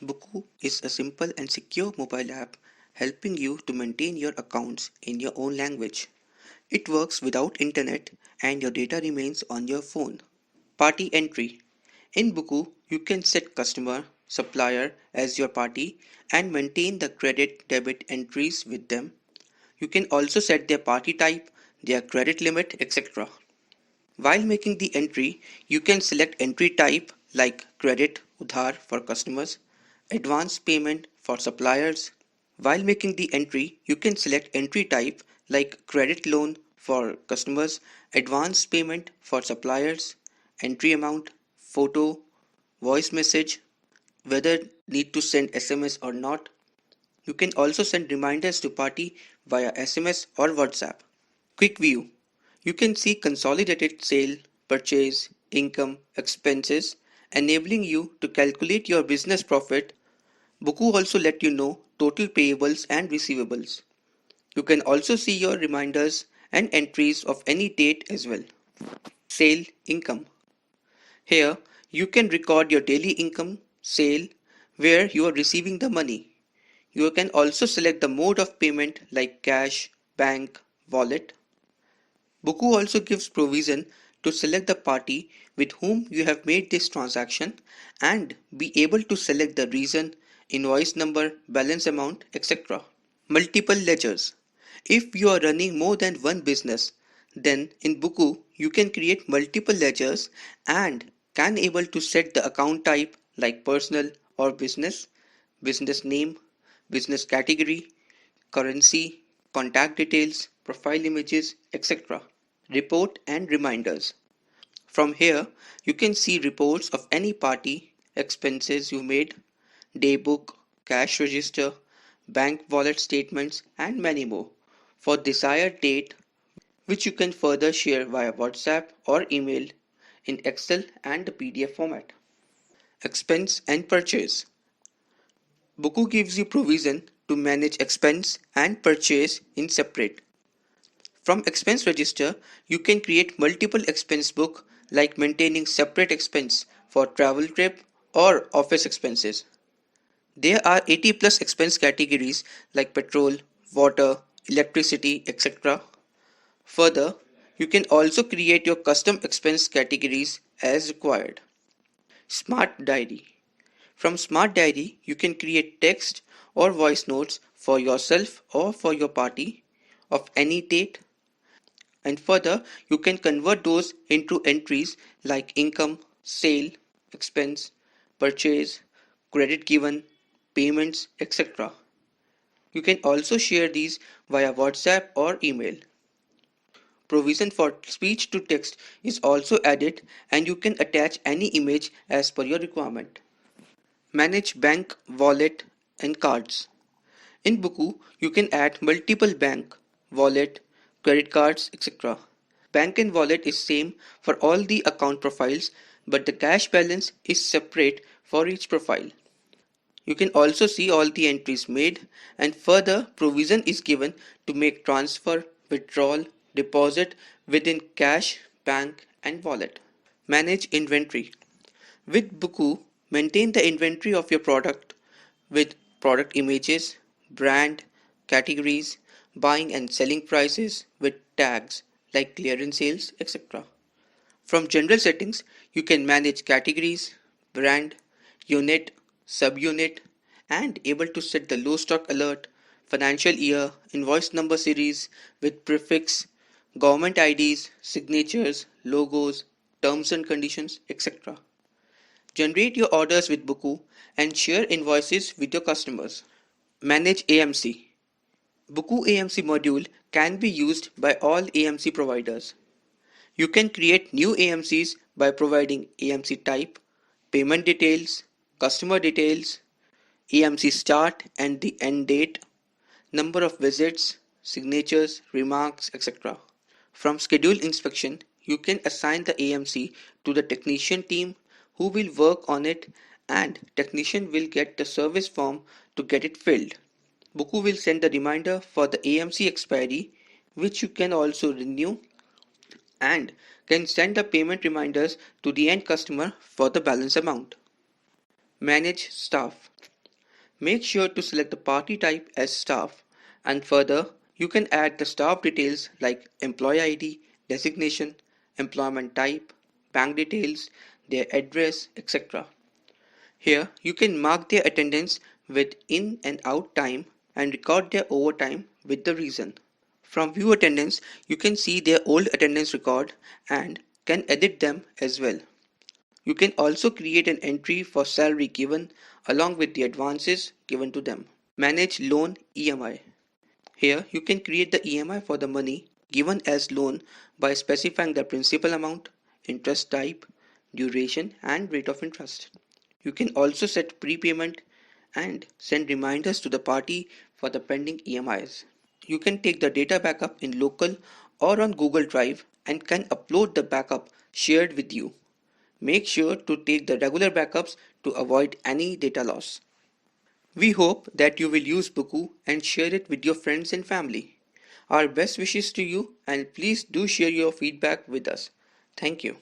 Boku is a simple and secure mobile app helping you to maintain your accounts in your own language. It works without internet and your data remains on your phone. Party entry. In Boku, you can set customer, supplier as your party and maintain the credit debit entries with them. You can also set their party type, their credit limit, etc. While making the entry, you can select entry type like credit udhar for customers, advance payment for suppliers. While making the entry, you can select entry type like credit loan for customers, advance payment for suppliers, entry amount, photo, voice message, whether need to send SMS or not. You can also send reminders to party via SMS or WhatsApp. Quick view. You can see consolidated sale, purchase, income, expenses, enabling you to calculate your business profit. Boku also let you know total payables and receivables. You can also see your reminders and entries of any date as well. Sale income. Here you can record your daily income, sale, where you are receiving the money. You can also select the mode of payment like cash, bank, wallet. Boku also gives provision to select the party with whom you have made this transaction and be able to select the reason, invoice number, balance amount, etc. Multiple ledgers. If you are running more than one business, then in Boku you can create multiple ledgers and can able to set the account type like personal or business, business name, business category, currency, contact details, profile images, etc. Report and reminders. From here, you can see reports of any party, expenses you made, daybook, cash register, bank wallet statements, and many more for desired date, which you can further share via WhatsApp or email in Excel and the PDF format. Expense and purchase. Boku gives you provision to manage expense and purchase in separate. From expense register, you can create multiple expense book like maintaining separate expense for travel trip or office expenses. There are 80 plus expense categories like petrol, water, electricity, etc. Further, you can also create your custom expense categories as required. Smart Diary. From Smart Diary, you can create text or voice notes for yourself or for your party of any date, and further you can convert those into entries like income, sale, expense, purchase, credit given, payments, etc. You can also share these via WhatsApp or email. Provision for speech to text is also added and you can attach any image as per your requirement. Manage bank, wallet and cards. In Boku, you can add multiple bank, wallet, credit cards, etc. Bank and wallet is same for all the account profiles, but the cash balance is separate for each profile. You can also see all the entries made and further provision is given to make transfer, withdrawal, deposit within cash, bank and wallet. Manage inventory. With Boku, maintain the inventory of your product with product images, brand, categories, buying and selling prices with tags like clearance sales, etc. From general settings, you can manage categories, brand, unit, subunit, and able to set the low stock alert, financial year, invoice number series with prefix, government IDs, signatures, logos, terms and conditions, etc. Generate your orders with Boku and share invoices with your customers. Manage AMC. Boku AMC module can be used by all AMC providers. You can create new AMCs by providing AMC type, payment details, customer details, AMC start and the end date, number of visits, signatures, remarks, etc. From schedule inspection, you can assign the AMC to the technician team who will work on it and technician will get the service form to get it filled. Boku will send the reminder for the AMC expiry which you can also renew and can send the payment reminders to the end customer for the balance amount. Manage staff. Make sure to select the party type as staff, and further, you can add the staff details like employee ID, designation, employment type, bank details, their address, etc. Here, you can mark their attendance with in and out time and record their overtime with the reason. From View Attendance, you can see their old attendance record and can edit them as well. You can also create an entry for salary given along with the advances given to them. Manage loan EMI. Here you can create the EMI for the money given as loan by specifying the principal amount, interest type, duration and rate of interest. You can also set prepayment and send reminders to the party for the pending EMIs. You can take the data backup in local or on Google Drive and can upload the backup shared with you. Make sure to take the regular backups to avoid any data loss. We hope that you will use Buku and share it with your friends and family. Our best wishes to you, and please do share your feedback with us. Thank you.